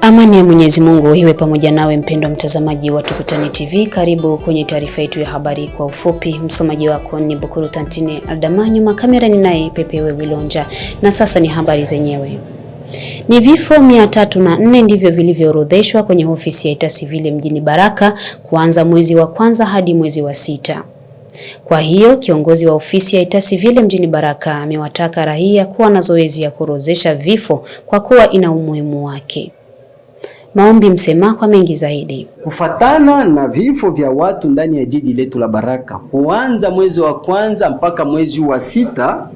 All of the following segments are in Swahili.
Amani ya Mwenyezi Mungu iwe pamoja nawe mpendwa mtazamaji wa Tukutane TV. Karibu kwenye taarifa yetu ya habari kwa ufupi. Msomaji wako ni Bukuru Tantine Aldamanyu, makamera ni naye Pepe Wilonja. Na sasa ni habari zenyewe. Ni vifo 304 ndivyo vilivyoorodheshwa kwenye ofisi ya Etat Civil mjini Baraka kuanza mwezi wa kwanza hadi mwezi wa 6. Kwa hiyo kiongozi wa ofisi ya Etat Civil mjini Baraka amewataka raia kuwa na zoezi ya kuorodhesha vifo kwa kuwa ina umuhimu wake. Maombi Msema kwa mengi zaidi. Kufatana na vifo vya watu ndani ya jiji letu la Baraka, kuanza mwezi wa kwanza mpaka mwezi wa 6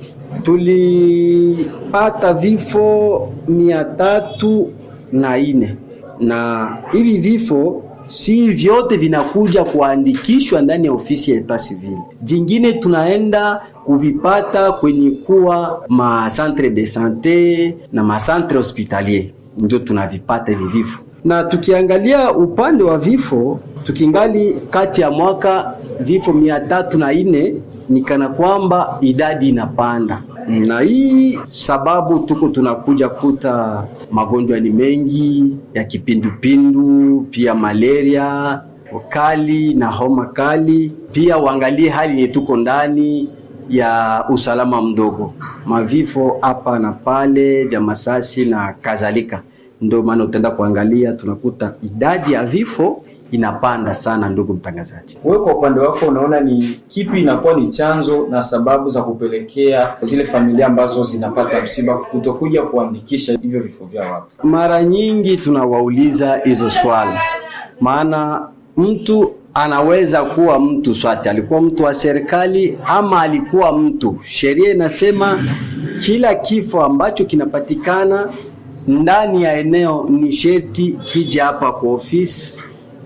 tulipata vifo 304, na hivi vifo si vyote vinakuja kuandikishwa ndani ya ofisi ya Etat Civil. Vingine tunaenda kuvipata kwenye kuwa ma centre de santé na ma centre hospitalier, ndio tunavipata hivi vifo. Na tukiangalia upande wa vifo, tukingali kati ya mwaka vifo 304, ni kana kwamba idadi inapanda. Na hii sababu tunakuja kuta magonjwa ni mengi ya kipindupindu, pia malaria kali na homa kali. Pia uangalie hali yetu tuko ndani ya usalama mdogo, mavifo hapa na pale vya masasi na kadhalika. Ndio maana utaenda kuangalia tunakuta idadi ya vifo inapanda sana. Ndugu mtangazaji, wewe kwa upande wako unaona ni kipi inakuwa ni chanzo na sababu za kupelekea zile familia ambazo zinapata msiba kutokuja kuandikisha hivyo vifo vya watu? Mara nyingi tunawauliza hizo swali, maana mtu anaweza kuwa mtu swati alikuwa mtu wa serikali ama alikuwa mtu, sheria inasema kila kifo ambacho kinapatikana ndani ya eneo ni sherti kija hapa kwa ofisi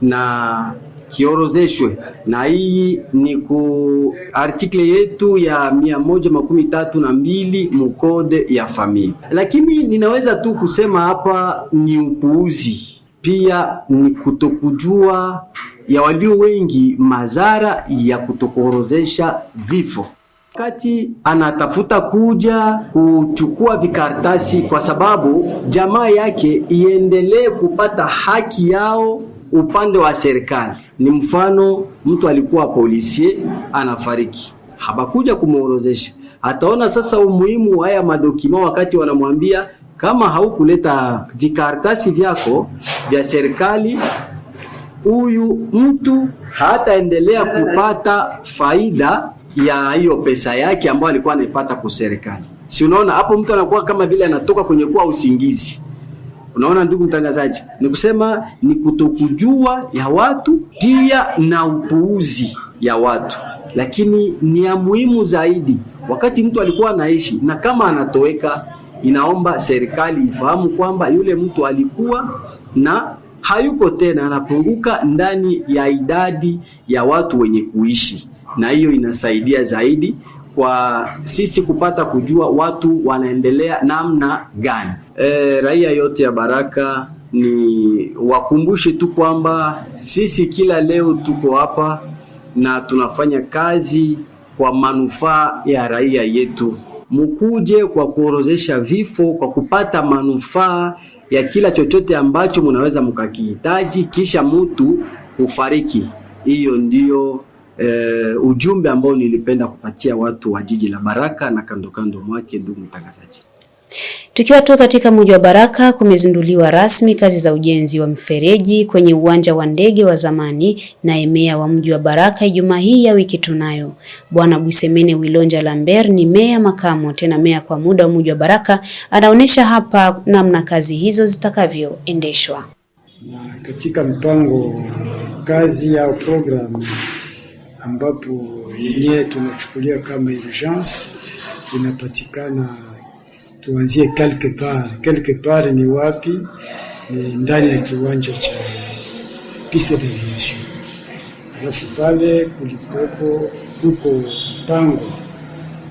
na kiorozeshwe. Na hii ni ku artikle yetu ya 132 mukode ya familia. Lakini ninaweza tu kusema hapa ni upuuzi, pia ni kutokujua ya walio wengi madhara ya kutokuorozesha vifo. Wakati anatafuta kuja kuchukua vikaratasi kwa sababu jamaa yake iendelee kupata haki yao upande wa serikali. Ni mfano mtu alikuwa polisi anafariki, habakuja kumuorozesha. Ataona sasa umuhimu wa haya madokima wakati wanamwambia kama haukuleta vikaratasi vyako vya serikali, huyu mtu hataendelea kupata faida ya hiyo pesa yake ambayo alikuwa anaipata kwa serikali. Si unaona hapo mtu anakuwa kama vile anatoka kwenye kuwa usingizi. Unaona ndugu mtangazaji, ni kusema ni kutokujua ya watu pia na upuuzi ya watu. Lakini ni ya muhimu zaidi wakati mtu alikuwa anaishi, na kama anatoweka, inaomba serikali ifahamu kwamba yule mtu alikuwa na hayuko tena, anapunguka ndani ya idadi ya watu wenye kuishi. Na hiyo inasaidia zaidi kwa sisi kupata kujua watu wanaendelea namna gani. Raia yote ya Baraka ni wakumbushe tu kwamba sisi kila leo tuko hapa na tunafanya kazi kwa manufaa ya raia yetu. Mkuje kwa kuorozesha vifo, kwa kupata manufaa ya kila chochote ambacho mnaweza mkakihitaji kisha mtu kufariki. Hiyo ndio ujumbe ambao nilipenda kupatia watu wa jiji la Baraka na kando kando mwake. Ndugu mtangazaji, tukiwa tu katika mji wa Baraka, kumezinduliwa rasmi kazi za ujenzi wa mfereji kwenye uwanja wa ndege wa zamani na meya wa mji wa Baraka Ijumaa hii ya wiki tunayo. Bwana Bwisemene Wilonja Lambert ni meya makamo tena meya kwa muda wa mji wa Baraka, anaonesha hapa namna kazi hizo zitakavyoendeshwa. Na katika mpango kazi ya program ambapo yenyewe tunachukulia kama urgence inapatikana, tuanzie quelque part ni wapi? Ni ndani ya kiwanja cha piste d'aviation. Alafu pale huko mpango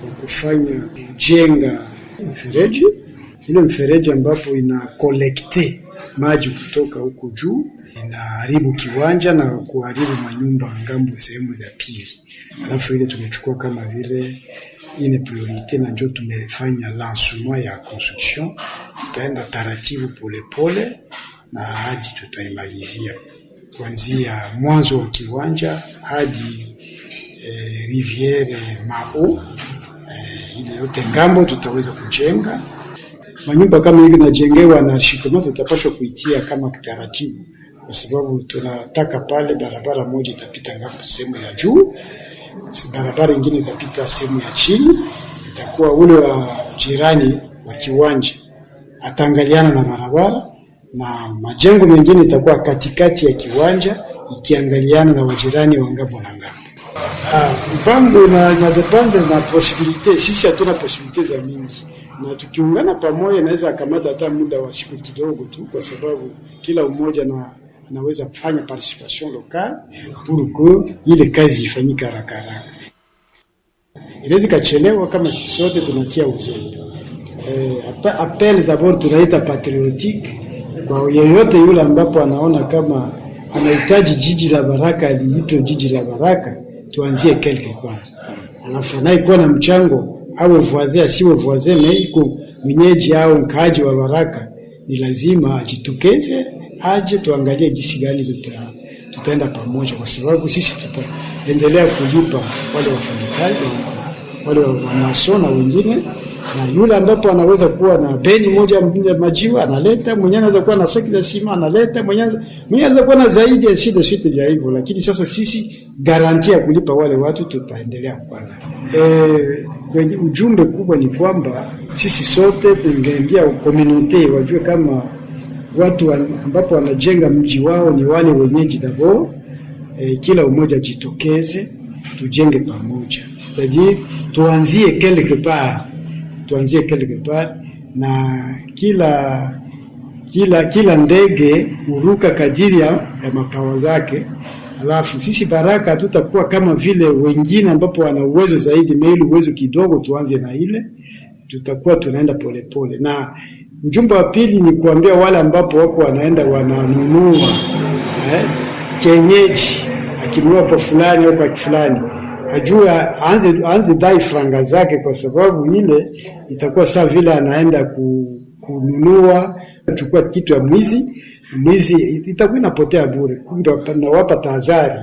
wa kufanya kujenga mfereji, ile mfereji ambapo ina collecte maji kutoka huko juu, inaharibu kiwanja na kuharibu manyumba ngambo sehemu za pili. Alafu ile tumechukua kama vile ine priorite na ndio tumefanya lancement ya construction, itaenda taratibu pole pole na hadi tutaimalizia kuanzia mwanzo wa kiwanja hadi Riviere Mao. Ile yote ngambo tutaweza kujenga. Manyumba kama hivi najengewa na Shikoma, tutapaswa kuitia kama taratibu, kwa sababu tunataka pale barabara moja itapita ngambo sehemu ya juu, barabara nyingine itapita sehemu ya chini. Itakuwa ule wa jirani wa kiwanja ataangaliana na barabara, na majengo mengine itakuwa katikati ya kiwanja ikiangaliana na wajirani wa ngambo na ngambo. Mpango na depende na possibility. Sisi hatuna possibility za mingi, na tukiungana pamoja inaweza akamata hata muda wa siku kidogo tu, kwa sababu kila mmoja anaweza kufanya participation locale pour que ile kazi ifanyike haraka haraka. Inaweza kachelewa kama sisi sote tunatia uzembe. Appel d'abord tunaita patriotique kwa yeyote yule ambapo anaona kama anahitaji jiji la Baraka liitwe jiji la Baraka, tuanzie quelque part. Alafu anaikuwa na mchango awe voisin asiwe voisin, na iko mwenyeji au mkaaji wa Baraka, ni lazima ajitokeze aje, tuangalie jinsi gani tutaenda pamoja, kwa sababu sisi tutaendelea kulipa wale wafanyakazi, wale wa mason na wengine, na yule ambapo anaweza kuwa na beni moja majiwa analeta, mwenye anaweza kuwa na saki za sima analeta, mwenye anaweza kuwa na zaidi ya sida sita ya hivyo. Lakini sasa sisi garantia kulipa wale watu tutaendelea kuwa kwenye ujumbe kubwa ni kwamba sisi sote tungeambia community wajue kama watu ambapo wanajenga mji wao ni wale wenyeji d'abord. Kila umoja jitokeze tujenge pamoja, c'est-à-dire tuanzie quelque part, na kila ndege uruka kadiri ya mapawa zake. Alafu sisi Baraka tutakuwa kama vile wengine ambapo wana uwezo zaidi, ili uwezo kidogo tuanze na ile, tutakuwa tunaenda polepole. Na ujumbe wa pili ni kuambia wale ambapo wako wanaenda wananunua kienyeji, akinunua kwa fulani au kwa fulani, ajua aanze dai franga zake, kwa sababu ile itakuwa sawa vile anaenda kununua chukua kitu ya mwizi itakuwa inapotea bure. Kumbe nawapa tahadhari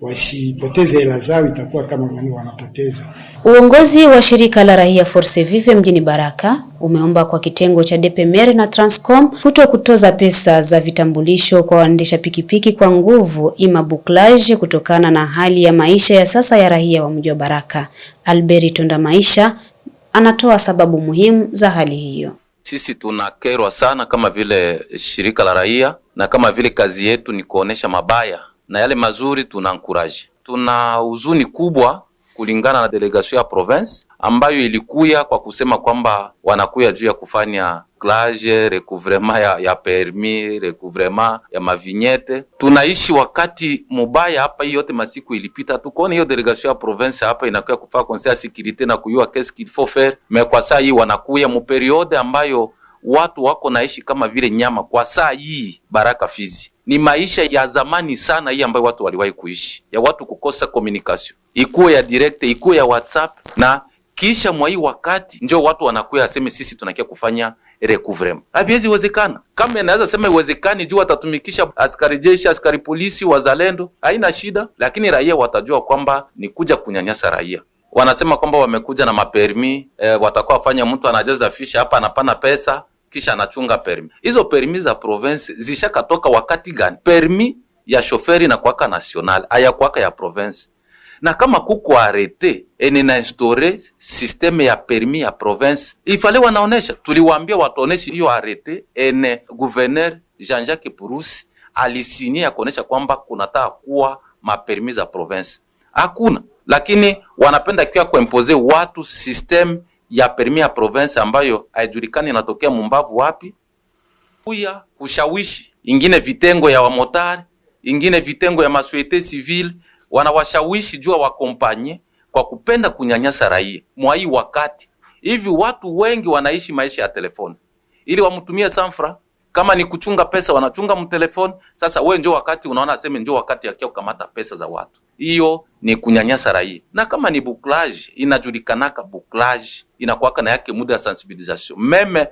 wasipoteze hela zao, itakuwa kama wanapoteza. Uongozi wa shirika la raia Force Vive mjini Baraka umeomba kwa kitengo cha DPMR na Transcom kutoza pesa za vitambulisho kwa waendesha pikipiki kwa nguvu ima bouclage, kutokana na hali ya maisha ya sasa ya raia wa mji wa Baraka. Albert Tonda Maisha anatoa sababu muhimu za hali hiyo. Sisi tunakerwa sana kama vile shirika la raia, na kama vile kazi yetu ni kuonesha mabaya na yale mazuri tuna encourage. Tuna huzuni kubwa kulingana na delegation ya province ambayo ilikuya kwa kusema kwamba wanakuya juu ya kufanya clage recouvrement ya permis, recouvrement ya mavignette. Tunaishi wakati mubaya hapa, hiyo yote masiku ilipita. Tukoone hiyo delegation ya province hapa inakuya kufanya conseil ya sécurité na kujua qu'est-ce qu'il faut faire, mais kwa saa hii wanakuya mu periode ambayo watu wako naishi kama vile nyama. Kwa saa hii Baraka Fizi ni maisha ya zamani sana hii ambayo watu waliwahi kuishi, ya watu kukosa communication, ikuwe ya direct, ikuwe ya WhatsApp, na kisha mwa hii wakati ndio watu wanakuya aseme sisi tunakia kufanya recouvrement. Habiwezi wezekana. Kama inaweza sema iwezekani juu watatumikisha askari jeshi, askari polisi, wazalendo, haina shida, lakini raia watajua kwamba ni kuja kunyanyasa raia. Wanasema kwamba wamekuja na mapermi, watakuwa wafanya mtu anajaza fisha hapa anapana pesa kisha anachunga permi. Hizo permi za province zishakatoka wakati gani? Permi ya shoferi na kwaka national, aya kwaka ya province. Na kama kuko arete na instaure systeme ya permi ya province, ifale wanaonesha. Tuliwaambia watuoneshe hiyo arete, gouverneur Jean-Jacques Purusi alisinyia kuonesha kwamba kunataka kuwa mapermi za province. Hakuna. Lakini wanapenda kia kuimpose watu system ya permis ya province ambayo haijulikani inatokea mumbavu wapi. Kuya kushawishi ingine vitengo ya wamotari, ingine vitengo ya maswete civil, wanawashawishi jua wakompanye kwa kupenda kunyanyasa raia. Mwai wakati hivi watu wengi wanaishi maisha ya telefoni, ili wamtumie sanfra. Kama ni kuchunga pesa wanachunga mtelefoni. Sasa wewe ndio wakati unaona aseme ndio wakati ya kukamata pesa za watu. Hiyo ni kunyanyasa raia. Na kama ni bouclage, inajulikanaka bouclage inakuwaka na yake muda ya sensibilisation. Meme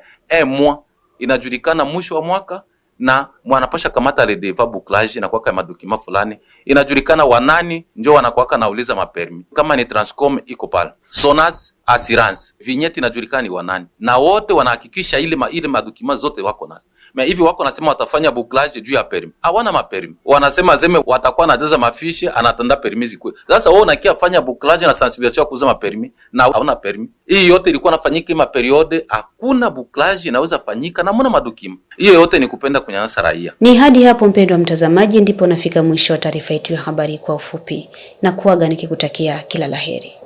mois inajulikana mwisho wa mwaka, na mwanapasha kamata le deva bouclage na kwa madokima fulani, inajulikana wanani ndio wanakuwa nauliza mapermi. Kama ni Transcom iko pale, Sonas Assurance vignette inajulikana ni wanani, na wote wanahakikisha ile madokima zote wako nazo. Mais hivi wako nasema watafanya bouclage juu ya permis, hawana mapermis. Wanasema zeme watakuwa najaza mafishi, anatanda permis zikwe. Sasa wao nakia fanya bouclage na sensibilisation kuuza mapermis na hawana permis. Hii yote ilikuwa nafanyika ima periode, hakuna bouclage inaweza fanyika na muna madokima. Hiyo yote ni kupenda kunyanyasa raia. Ni hadi hapo mpendwa mtazamaji ndipo nafika mwisho wa taarifa yetu ya habari kwa ufupi, na kuaga nikikutakia kila laheri.